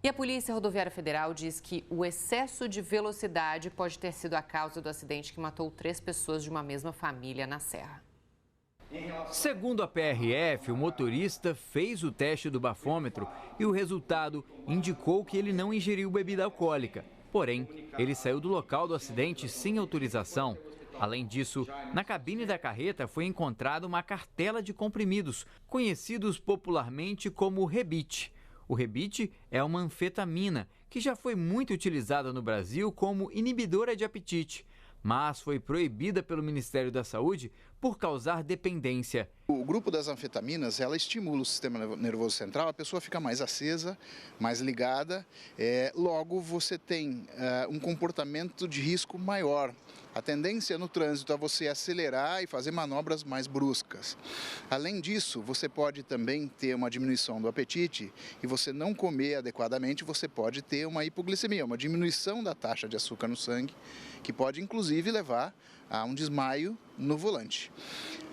E a Polícia Rodoviária Federal diz que o excesso de velocidade pode ter sido a causa do acidente que matou 3 pessoas de uma mesma família na Serra. Segundo a PRF, o motorista fez o teste do bafômetro e o resultado indicou que ele não ingeriu bebida alcoólica. Porém, ele saiu do local do acidente sem autorização. Além disso, na cabine da carreta foi encontrada uma cartela de comprimidos, conhecidos popularmente como rebite. O rebite é uma anfetamina que já foi muito utilizada no Brasil como inibidora de apetite, mas foi proibida pelo Ministério da Saúde por causar dependência. O grupo das anfetaminas, ela estimula o sistema nervoso central, a pessoa fica mais acesa, mais ligada, logo você tem um comportamento de risco maior. A tendência no trânsito é você acelerar e fazer manobras mais bruscas. Além disso, você pode também ter uma diminuição do apetite e você não comer adequadamente, você pode ter uma hipoglicemia, uma diminuição da taxa de açúcar no sangue, que pode inclusive levar a um desmaio no volante.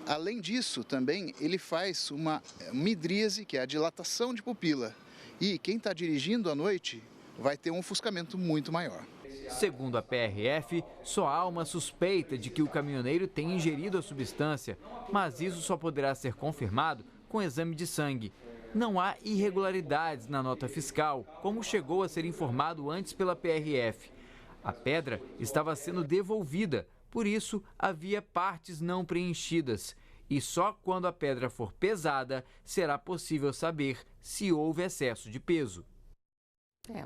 Além disso, também ele faz uma midríase, que é a dilatação de pupila. E quem está dirigindo à noite vai ter um ofuscamento muito maior. Segundo a PRF, só há uma suspeita de que o caminhoneiro tenha ingerido a substância, mas isso só poderá ser confirmado com exame de sangue. Não há irregularidades na nota fiscal, como chegou a ser informado antes pela PRF. A pedra estava sendo devolvida, por isso havia partes não preenchidas. E só quando a pedra for pesada será possível saber se houve excesso de peso.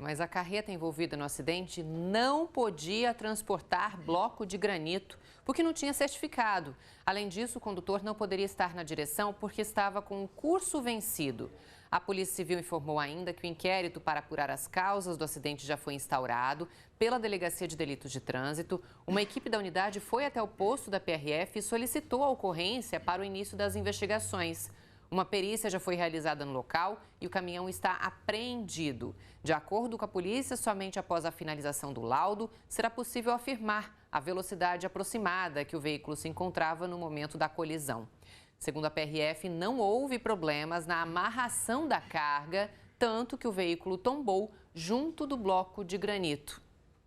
Mas a carreta envolvida no acidente não podia transportar bloco de granito, porque não tinha certificado. Além disso, o condutor não poderia estar na direção porque estava com o curso vencido. A Polícia Civil informou ainda que o inquérito para apurar as causas do acidente já foi instaurado pela Delegacia de Delitos de Trânsito. Uma equipe da unidade foi até o posto da PRF e solicitou a ocorrência para o início das investigações. Uma perícia já foi realizada no local e o caminhão está apreendido. De acordo com a polícia, somente após a finalização do laudo será possível afirmar a velocidade aproximada que o veículo se encontrava no momento da colisão. Segundo a PRF, não houve problemas na amarração da carga, tanto que o veículo tombou junto do bloco de granito.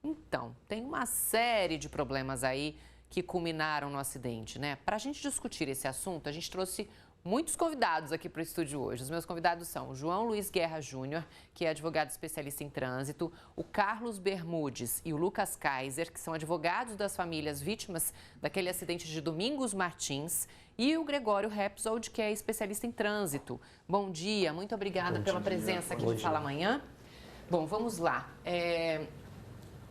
Então, tem uma série de problemas aí que culminaram no acidente, né? Para a gente discutir esse assunto, a gente trouxe muitos convidados aqui para o estúdio hoje. Os meus convidados são o João Luiz Guerra Júnior, que é advogado especialista em trânsito, o Carlos Bermudes e o Lucas Kaiser, que são advogados das famílias vítimas daquele acidente de Domingos Martins, e o Gregório Repsold, que é especialista em trânsito. Bom dia, muito obrigada pela presença aqui no Fala Amanhã. Bom, vamos lá.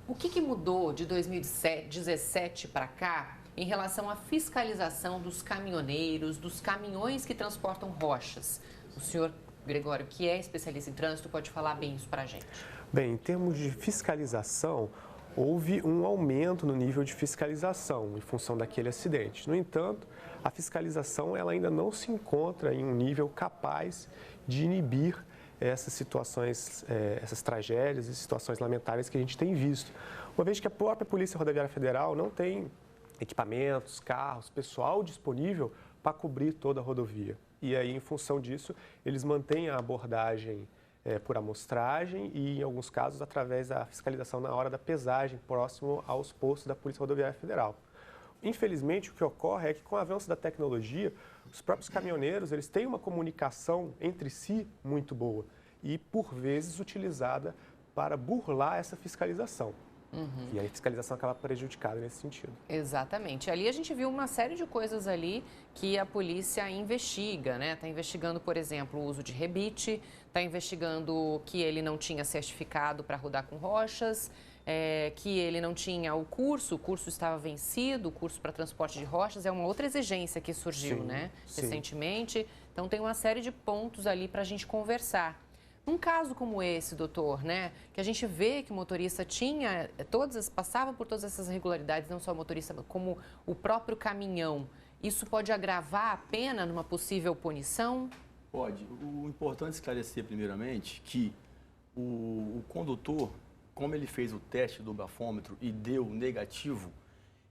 O que mudou de 2017 para cá em relação à fiscalização dos caminhoneiros, dos caminhões que transportam rochas? O senhor Gregório, que é especialista em trânsito, pode falar bem isso para a gente. Bem, em termos de fiscalização, houve um aumento no nível de fiscalização em função daquele acidente. No entanto, a fiscalização ela ainda não se encontra em um nível capaz de inibir essas situações, essas tragédias e situações lamentáveis que a gente tem visto. Uma vez que a própria Polícia Rodoviária Federal não tem equipamentos, carros, pessoal disponível para cobrir toda a rodovia. E aí, em função disso, eles mantêm a abordagem por amostragem e, em alguns casos, através da fiscalização na hora da pesagem, próximo aos postos da Polícia Rodoviária Federal. Infelizmente, o que ocorre é que, com o avanço da tecnologia, os próprios caminhoneiros eles têm uma comunicação entre si muito boa e, por vezes, utilizada para burlar essa fiscalização. E aí a fiscalização acaba prejudicada nesse sentido. Exatamente. Ali a gente viu uma série de coisas ali que a polícia investiga, né? Está investigando, por exemplo, o uso de rebite, está investigando que ele não tinha certificado para rodar com rochas, que ele não tinha o curso estava vencido, o curso para transporte de rochas é uma outra exigência que surgiu, Sim, né? sim. Recentemente. Então tem uma série de pontos ali para a gente conversar. Num caso como esse, doutor, né, que a gente vê que o motorista passava por todas essas irregularidades, não só o motorista, como o próprio caminhão, isso pode agravar a pena numa possível punição? Pode. O importante é esclarecer, primeiramente, que o condutor, como ele fez o teste do bafômetro e deu negativo,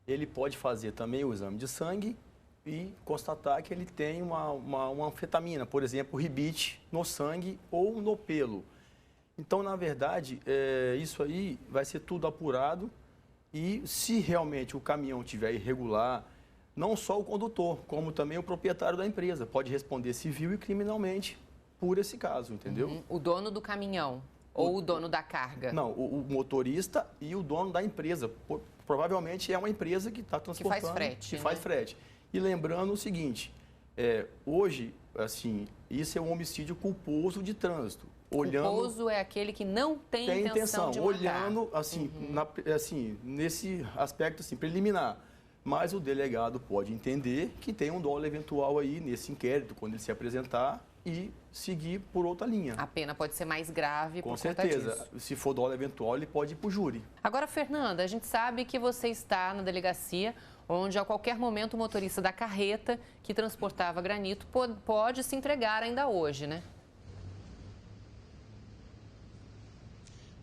ele pode fazer também o exame de sangue e constatar que ele tem uma anfetamina, por exemplo, ribite no sangue ou no pelo. Então, na verdade, isso aí vai ser tudo apurado e se realmente o caminhão estiver irregular, não só o condutor, como também o proprietário da empresa pode responder civil e criminalmente por esse caso, entendeu? O dono do caminhão ou o dono da carga? Não, o motorista e o dono da empresa. Provavelmente é uma empresa que está transportando. Que faz frete. Que faz frete. E lembrando o seguinte, hoje, assim, isso é um homicídio culposo de trânsito. Culposo é aquele que não tem intenção de matar. Olhando, assim, nesse aspecto assim, preliminar. Mas o delegado pode entender que tem um dolo eventual aí nesse inquérito, quando ele se apresentar, e seguir por outra linha. A pena pode ser mais grave por conta disso. Com certeza. Se for dolo eventual, ele pode ir para o júri. Agora, Fernanda, a gente sabe que você está na delegacia, onde a qualquer momento o motorista da carreta que transportava granito pode se entregar ainda hoje, né?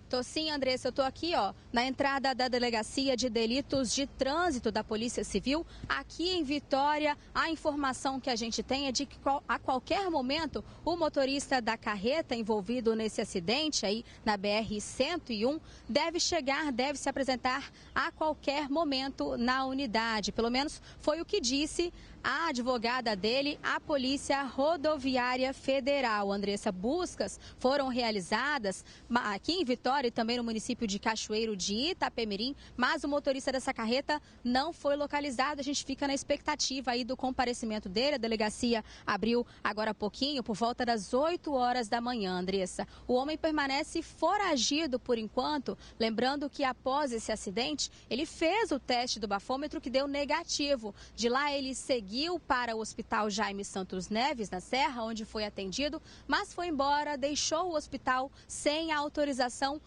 Tô sim, Andressa, eu tô aqui, na entrada da Delegacia de Delitos de Trânsito da Polícia Civil, aqui em Vitória. A informação que a gente tem é de que a qualquer momento o motorista da carreta envolvido nesse acidente aí na BR-101 deve se apresentar a qualquer momento na unidade. Pelo menos foi o que disse a advogada dele, a Polícia Rodoviária Federal. Andressa, buscas foram realizadas aqui em Vitória e também no município de Cachoeiro de Itapemirim, mas o motorista dessa carreta não foi localizado. A gente fica na expectativa aí do comparecimento dele. A delegacia abriu agora há pouquinho, por volta das 8 horas da manhã, Andressa. O homem permanece foragido por enquanto, lembrando que após esse acidente, ele fez o teste do bafômetro que deu negativo. De lá ele seguiu para o Hospital Jaime Santos Neves, na Serra, onde foi atendido, mas foi embora, deixou o hospital sem a autorização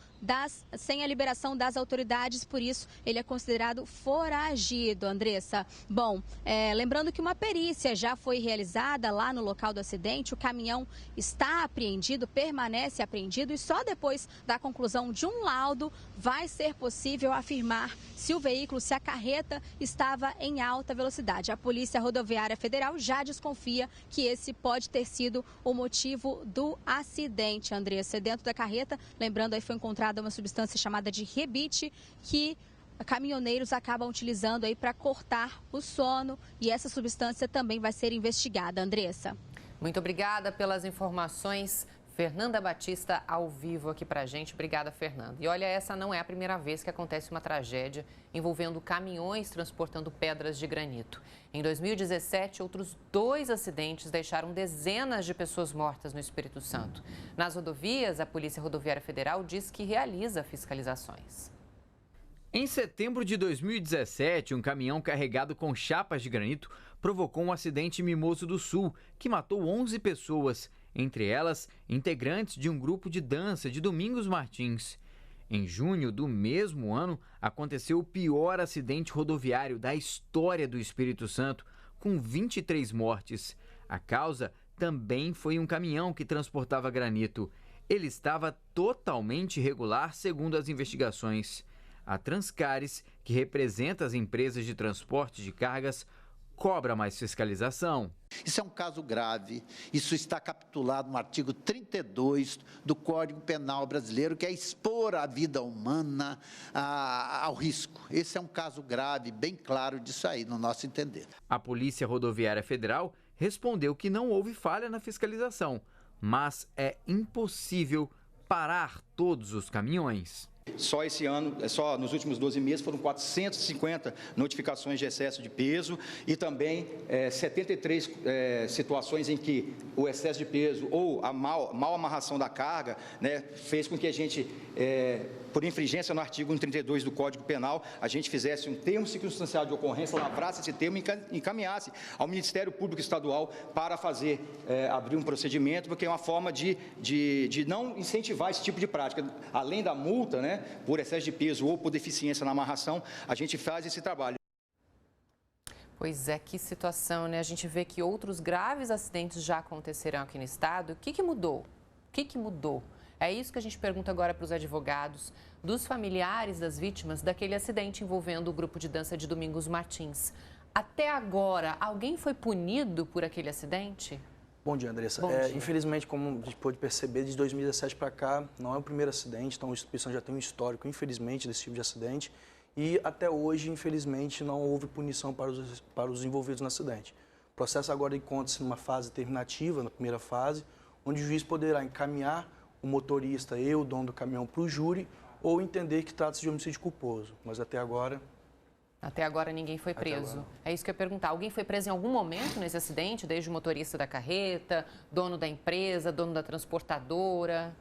sem a liberação das autoridades, por isso ele é considerado foragido, Andressa. Bom, lembrando que uma perícia já foi realizada lá no local do acidente, o caminhão está apreendido, permanece apreendido e só depois da conclusão de um laudo vai ser possível afirmar se o veículo, se a carreta estava em alta velocidade. A Polícia Rodoviária Federal já desconfia que esse pode ter sido o motivo do acidente, Andressa. Dentro da carreta, lembrando, aí foi encontrada uma substância chamada de rebite que caminhoneiros acabam utilizando aí para cortar o sono e essa substância também vai ser investigada, Andressa. Muito obrigada pelas informações. Fernanda Batista ao vivo aqui pra gente. Obrigada, Fernanda. E olha, essa não é a primeira vez que acontece uma tragédia envolvendo caminhões transportando pedras de granito. Em 2017, outros 2 acidentes deixaram dezenas de pessoas mortas no Espírito Santo. Nas rodovias, a Polícia Rodoviária Federal diz que realiza fiscalizações. Em setembro de 2017, um caminhão carregado com chapas de granito provocou um acidente em Mimoso do Sul, que matou 11 pessoas, entre elas integrantes de um grupo de dança de Domingos Martins. Em junho do mesmo ano, aconteceu o pior acidente rodoviário da história do Espírito Santo, com 23 mortes. A causa também foi um caminhão que transportava granito. Ele estava totalmente irregular, segundo as investigações. A Transcares, que representa as empresas de transporte de cargas, cobra mais fiscalização. Isso é um caso grave, isso está capitulado no artigo 32 do Código Penal brasileiro, que é expor a vida humana ao risco. Esse é um caso grave, bem claro disso aí, no nosso entender. A Polícia Rodoviária Federal respondeu que não houve falha na fiscalização, mas é impossível parar todos os caminhões. Só esse ano, só nos últimos 12 meses, foram 450 notificações de excesso de peso e também 73 situações em que o excesso de peso ou a mal amarração da carga, né, fez com que a gente, por infringência no artigo 132 do Código Penal, a gente fizesse um termo circunstancial de ocorrência, lavrasse esse termo e encaminhasse ao Ministério Público Estadual para fazer, abrir um procedimento, porque é uma forma de não incentivar esse tipo de prática. Além da multa, né, por excesso de peso ou por deficiência na amarração, a gente faz esse trabalho. Pois é, que situação, né? A gente vê que outros graves acidentes já aconteceram aqui no estado. O que mudou? O que mudou? É isso que a gente pergunta agora para os advogados dos familiares das vítimas daquele acidente envolvendo o grupo de dança de Domingos Martins. Até agora, alguém foi punido por aquele acidente? Bom dia, Andressa. Bom dia. Infelizmente, como a gente pôde perceber, de 2017 para cá, não é o primeiro acidente, então a instituição já tem um histórico, infelizmente, desse tipo de acidente. E até hoje, infelizmente, não houve punição para os envolvidos no acidente. O processo agora encontra-se numa fase terminativa, na primeira fase, onde o juiz poderá encaminhar o motorista e o dono do caminhão para o júri ou entender que trata-se de homicídio culposo. Mas até agora... Até agora ninguém foi preso. É isso que eu ia perguntar. Alguém foi preso em algum momento nesse acidente? Desde o motorista da carreta, dono da empresa, dono da transportadora?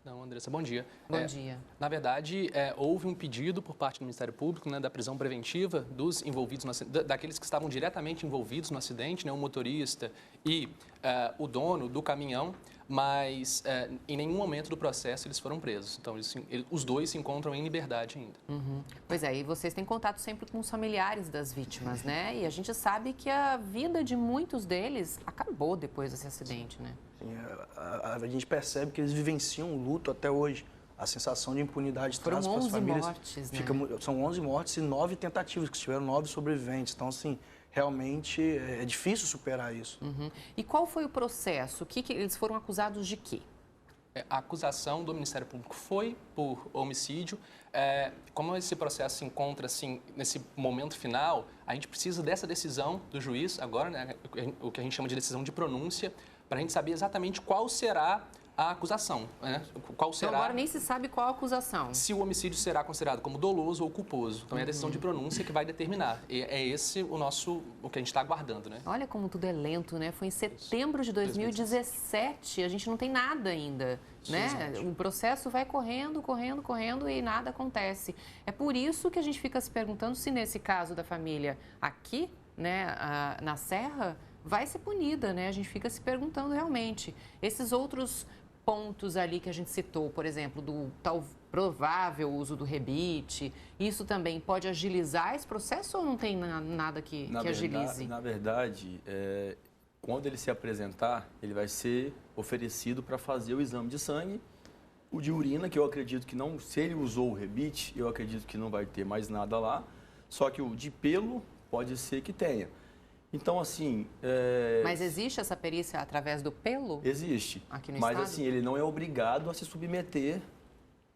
Não, Andressa, bom dia. Bom dia. Na verdade, houve um pedido por parte do Ministério Público, né, da prisão preventiva dos envolvidos, daqueles que estavam diretamente envolvidos no acidente, né, o motorista e o dono do caminhão, mas em nenhum momento do processo eles foram presos. Então, os dois se encontram em liberdade ainda. Uhum. Pois é, e vocês têm contato sempre com os familiares das vítimas, né? E a gente sabe que a vida de muitos deles acabou depois desse acidente, né? Sim, a gente percebe que eles vivenciam o luto até hoje. A sensação de impunidade traz para as famílias. Mortes, né? São 11 mortes e 9 tentativas, que tiveram 9 sobreviventes. Então, assim, realmente é difícil superar isso. Uhum. E qual foi o processo? Eles foram acusados de quê? A acusação do Ministério Público foi por homicídio. Como esse processo se encontra assim, nesse momento final, a gente precisa dessa decisão do juiz, agora, né, o que a gente chama de decisão de pronúncia, para a gente saber exatamente qual será a acusação. Né? Qual será... Então agora nem se sabe qual a acusação. Se o homicídio será considerado como doloso ou culposo. Então é a decisão de pronúncia que vai determinar. E é esse o que a gente está aguardando, né? Olha como tudo é lento, né? Foi em setembro de 2017, a gente não tem nada ainda, né? O processo vai correndo e nada acontece. É por isso que a gente fica se perguntando se nesse caso da família aqui, né, na Serra, vai ser punida, né? A gente fica se perguntando realmente. Esses outros pontos ali que a gente citou, por exemplo, do tal provável uso do rebite, isso também pode agilizar esse processo ou não tem nada que agilize? Na verdade, quando ele se apresentar, ele vai ser oferecido para fazer o exame de sangue, o de urina, que eu acredito que não, se ele usou o rebite, eu acredito que não vai ter mais nada lá, só que o de pelo pode ser que tenha. Então, assim... Mas existe essa perícia através do pelo? Existe. Aqui no mas, estado? assim, ele não é obrigado a se submeter,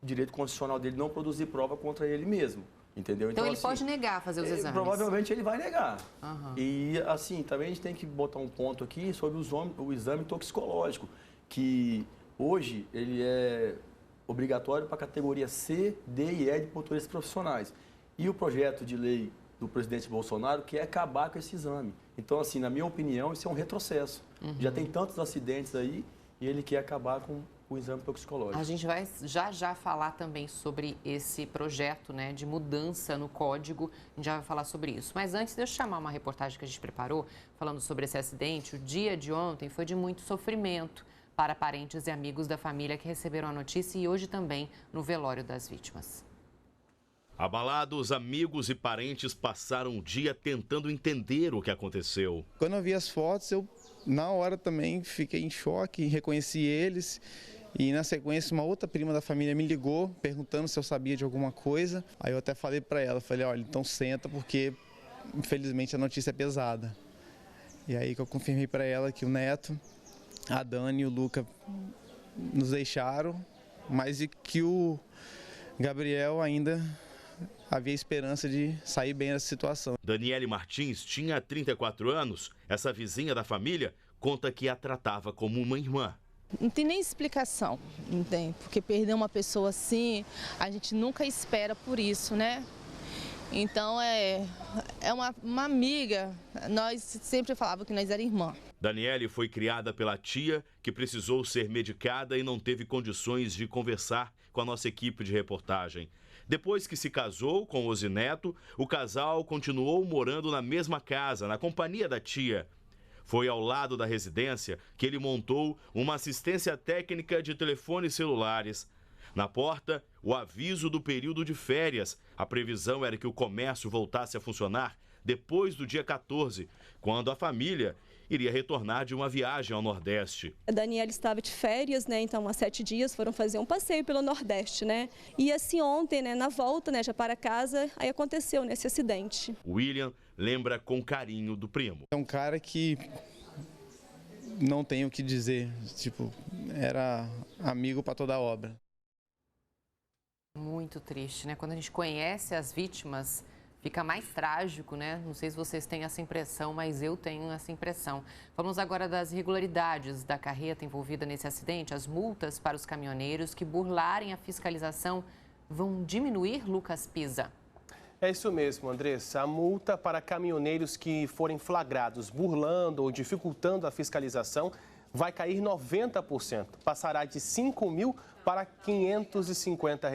o direito constitucional dele não produzir prova contra ele mesmo, entendeu? Então ele assim, pode negar fazer os exames? Provavelmente ele vai negar. Uhum. E, assim, também a gente tem que botar um ponto aqui sobre o exame toxicológico, que hoje ele é obrigatório para a categoria C, D e E de motoristas profissionais. E o projeto de lei do presidente Bolsonaro quer acabar com esse exame. Então, assim, na minha opinião, isso é um retrocesso. Uhum. Já tem tantos acidentes aí e ele quer acabar com o exame toxicológico. A gente vai já falar também sobre esse projeto, né, de mudança no código. A gente já vai falar sobre isso. Mas antes, deixa eu chamar uma reportagem que a gente preparou, falando sobre esse acidente. O dia de ontem foi de muito sofrimento para parentes e amigos da família que receberam a notícia e hoje também no velório das vítimas. Abalados, amigos e parentes passaram o dia tentando entender o que aconteceu. Quando eu vi as fotos, eu na hora também fiquei em choque, reconheci eles e na sequência uma outra prima da família me ligou perguntando se eu sabia de alguma coisa. Aí eu até falei para ela, olha, então senta porque infelizmente a notícia é pesada. E aí que eu confirmei para ela que o Neto, a Dani e o Luca nos deixaram, mas e que o Gabriel ainda havia esperança de sair bem dessa situação. Daniele Martins tinha 34 anos. Essa vizinha da família conta que a tratava como uma irmã. Não tem nem explicação, entende? Porque perder uma pessoa assim, a gente nunca espera por isso, né? Então é uma amiga, nós sempre falávamos que nós éramos irmã. Daniele foi criada pela tia, que precisou ser medicada e não teve condições de conversar com a nossa equipe de reportagem. Depois que se casou com Osineto, o casal continuou morando na mesma casa, na companhia da tia. Foi ao lado da residência que ele montou uma assistência técnica de telefones celulares. Na porta, o aviso do período de férias. A previsão era que o comércio voltasse a funcionar depois do dia 14, quando a família iria retornar de uma viagem ao Nordeste. A Daniela estava de férias, né? Então há 7 dias foram fazer um passeio pelo Nordeste, né? E assim ontem, né, na volta, né, já para casa, aí aconteceu nesse acidente. William lembra com carinho do primo. É um cara que não tenho o que dizer, tipo, era amigo para toda a obra. Muito triste, né? Quando a gente conhece as vítimas, fica mais trágico, né? Não sei se vocês têm essa impressão, mas eu tenho essa impressão. Falamos agora das irregularidades da carreta envolvida nesse acidente. As multas para os caminhoneiros que burlarem a fiscalização vão diminuir, Lucas Pisa? É isso mesmo, Andressa. A multa para caminhoneiros que forem flagrados burlando ou dificultando a fiscalização vai cair 90%. Passará de R$ 5.000 para R$ 550.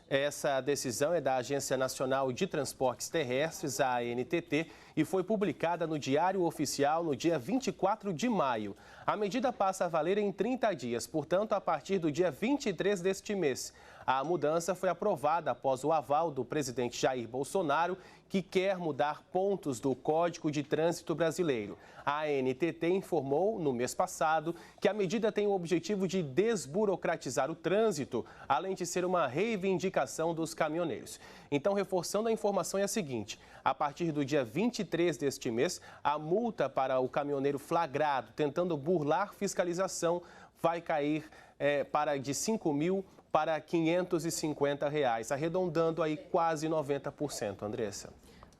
Essa decisão é da Agência Nacional de Transportes Terrestres, a ANTT, e foi publicada no Diário Oficial no dia 24 de maio. A medida passa a valer em 30 dias, portanto, a partir do dia 23 deste mês. A mudança foi aprovada após o aval do presidente Jair Bolsonaro, que quer mudar pontos do Código de Trânsito Brasileiro. A ANTT informou, no mês passado, que a medida tem o objetivo de desburocratizar o trânsito, além de ser uma reivindicação dos caminhoneiros. Então, reforçando a informação é a seguinte: a partir do dia 23 deste mês, a multa para o caminhoneiro flagrado tentando burlar fiscalização vai cair de R$ 5.000 para R$ 550, arredondando aí quase 90%, Andressa.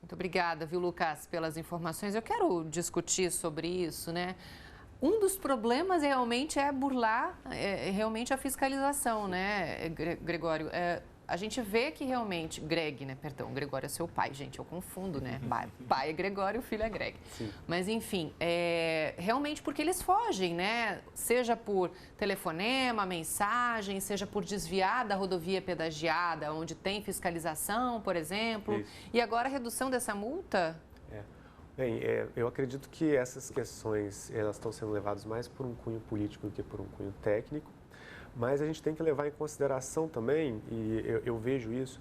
Muito obrigada, viu, Lucas, pelas informações. Eu quero discutir sobre isso, né? Um dos problemas realmente é burlar realmente a fiscalização, né, Gregório? A gente vê que realmente... Greg, né? Perdão, Gregório é seu pai, gente, eu confundo, né? Pai é Gregório, filho é Greg. Sim. Mas, enfim, realmente porque eles fogem, né? Seja por telefonema, mensagem, seja por desviar da rodovia pedagiada, onde tem fiscalização, por exemplo. Isso. E agora a redução dessa multa... Bem, eu acredito que essas questões elas estão sendo levadas mais por um cunho político do que por um cunho técnico. Mas a gente tem que levar em consideração também, e eu vejo isso,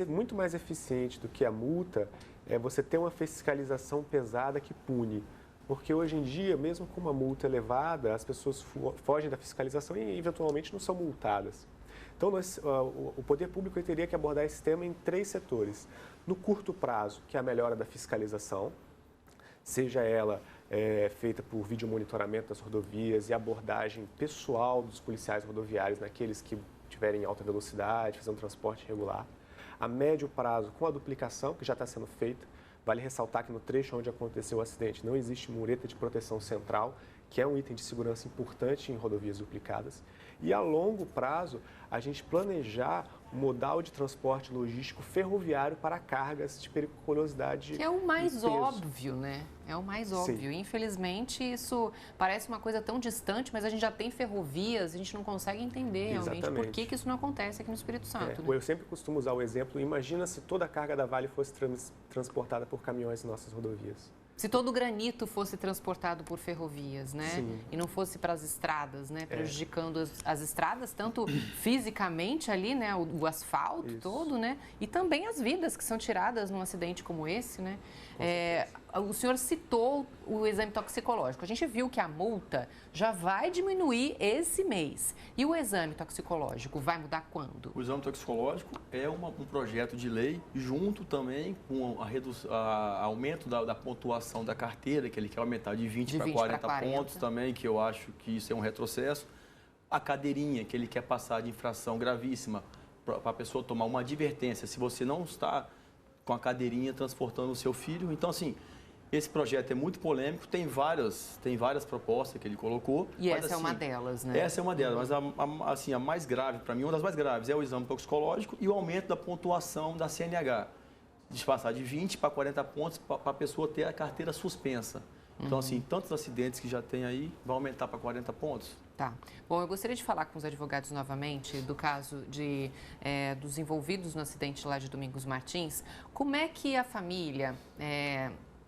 muito mais eficiente do que a multa é você ter uma fiscalização pesada que pune. Porque hoje em dia, mesmo com uma multa elevada, as pessoas fogem da fiscalização e eventualmente não são multadas. Então, o poder público teria que abordar esse tema em 3 setores. No curto prazo, que é a melhora da fiscalização, seja ela feita por vídeo monitoramento das rodovias e abordagem pessoal dos policiais rodoviários naqueles que tiverem alta velocidade, fazendo transporte regular. A médio prazo, com a duplicação, que já está sendo feita, vale ressaltar que no trecho onde aconteceu o acidente não existe mureta de proteção central, que é um item de segurança importante em rodovias duplicadas. E a longo prazo, a gente planejar um modal de transporte logístico ferroviário para cargas de periculosidade. Que é o mais óbvio, né? É o mais óbvio. Sim. Infelizmente, isso parece uma coisa tão distante, mas a gente já tem ferrovias, a gente não consegue entender realmente por que isso não acontece aqui no Espírito Santo. Né? Eu sempre costumo usar o exemplo, imagina se toda a carga da Vale fosse transportada por caminhões em nossas rodovias. Se todo o granito fosse transportado por ferrovias, né? Sim. E não fosse para as estradas, né? Prejudicando as estradas, tanto fisicamente ali, né? O asfalto todo, né? E também as vidas que são tiradas num acidente como esse, né? O senhor citou o exame toxicológico. A gente viu que a multa já vai diminuir esse mês. E o exame toxicológico vai mudar quando? O exame toxicológico é um projeto de lei, junto também com a aumento da pontuação da carteira, que ele quer aumentar de 20 para 40 pontos também, que eu acho que isso é um retrocesso. A cadeirinha, que ele quer passar de infração gravíssima para a pessoa tomar uma advertência se você não está com a cadeirinha transportando o seu filho. Então, assim, esse projeto é muito polêmico, tem várias propostas que ele colocou. E mas, essa é uma delas, né? Essa é uma delas, mas a mais grave, para mim, uma das mais graves é o exame toxicológico e o aumento da pontuação da CNH. De passar de 20 para 40 pontos para a pessoa ter a carteira suspensa. Então, assim, tantos acidentes que já tem aí, vai aumentar para 40 pontos. Tá. Bom, eu gostaria de falar com os advogados novamente do caso dos envolvidos no acidente lá de Domingos Martins. Como é que a família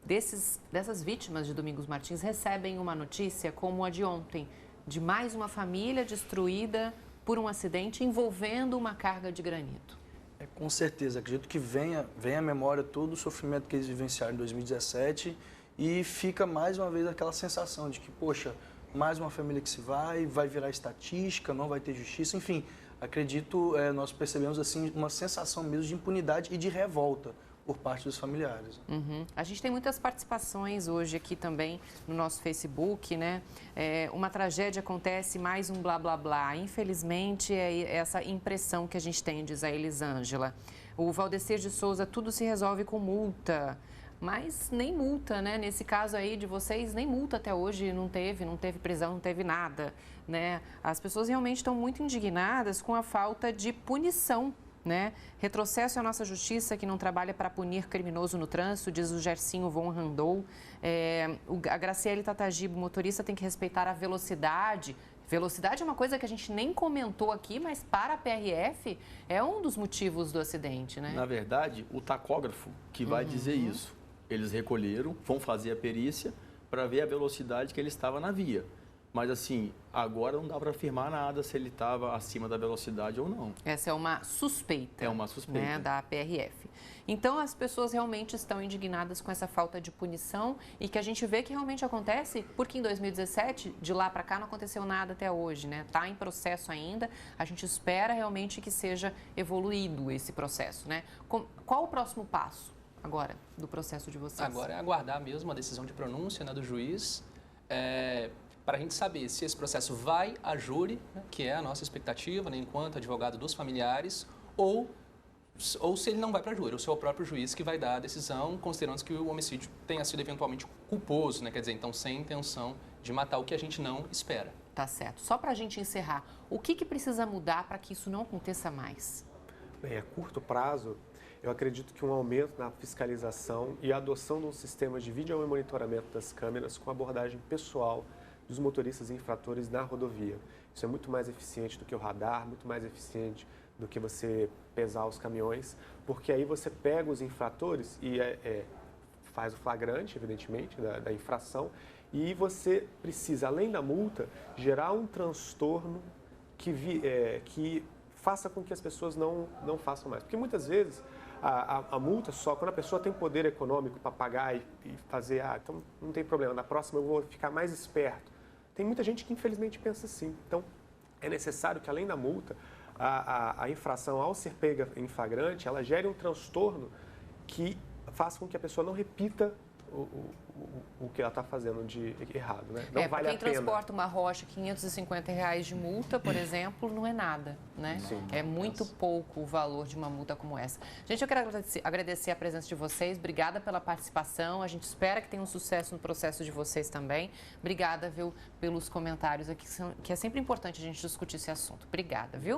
dessas vítimas de Domingos Martins recebem uma notícia como a de ontem, de mais uma família destruída por um acidente envolvendo uma carga de granito? Com certeza, acredito que venha à memória todo o sofrimento que eles vivenciaram em 2017 e fica mais uma vez aquela sensação de que, poxa, mais uma família que se vai virar estatística, não vai ter justiça, enfim, acredito, nós percebemos assim uma sensação mesmo de impunidade e de revolta por parte dos familiares. A gente tem muitas participações hoje aqui também no nosso Facebook, né? Uma tragédia acontece, mais um blá blá blá. Infelizmente, é essa impressão que a gente tem, diz a Elisângela. O Valdecir de Souza, tudo se resolve com multa. Mas nem multa, né? Nesse caso aí de vocês, nem multa até hoje não teve prisão, não teve nada, né? As pessoas realmente estão muito indignadas com a falta de punição, né? Retrocesso à nossa justiça que não trabalha para punir criminoso no trânsito, diz o Gersinho von Randou. A Graciele Tatagibo, motorista tem que respeitar a velocidade. Velocidade é uma coisa que a gente nem comentou aqui, mas para a PRF é um dos motivos do acidente, né? Na verdade, o tacógrafo que vai dizer isso. Eles recolheram, vão fazer a perícia para ver a velocidade que ele estava na via. Mas, assim, agora não dá para afirmar nada se ele estava acima da velocidade ou não. Essa é uma suspeita. É uma suspeita. Né, da PRF. Então, as pessoas realmente estão indignadas com essa falta de punição e que a gente vê que realmente acontece, porque em 2017, de lá para cá, não aconteceu nada até hoje, né? Está em processo ainda. A gente espera realmente que seja evoluído esse processo, né? Qual o próximo passo agora do processo de vocês? Agora é aguardar mesmo a decisão de pronúncia, né, do juiz, para a gente saber se esse processo vai a júri, né, que é a nossa expectativa, né, enquanto advogado dos familiares, ou se ele não vai para a júri, ou se é o próprio juiz que vai dar a decisão, considerando que o homicídio tenha sido eventualmente culposo, né, quer dizer, então sem intenção de matar, o que a gente não espera. Tá certo. Só para a gente encerrar, o que precisa mudar para que isso não aconteça mais? Bem, a curto prazo, eu acredito que um aumento na fiscalização e a adoção de um sistema de vídeo e monitoramento das câmeras com abordagem pessoal dos motoristas e infratores na rodovia. Isso é muito mais eficiente do que o radar, muito mais eficiente do que você pesar os caminhões, porque aí você pega os infratores e faz o flagrante, evidentemente, da infração, e você precisa, além da multa, gerar um transtorno que faça com que as pessoas não façam mais. Porque muitas vezes a multa só, quando a pessoa tem poder econômico para pagar e fazer, então não tem problema, na próxima eu vou ficar mais esperto. Tem muita gente que infelizmente pensa assim. Então é necessário que além da multa, a infração ao ser pega em flagrante, ela gere um transtorno que faça com que a pessoa não repita o que ela está fazendo de errado, né? Não vale a pena. Quem transporta uma rocha, R$550 de multa, por exemplo, não é nada, né? Sim, é muito pouco o valor de uma multa como essa. Gente, eu quero agradecer a presença de vocês, obrigada pela participação, a gente espera que tenha um sucesso no processo de vocês também. Obrigada, viu, pelos comentários aqui, que é sempre importante a gente discutir esse assunto. Obrigada, viu?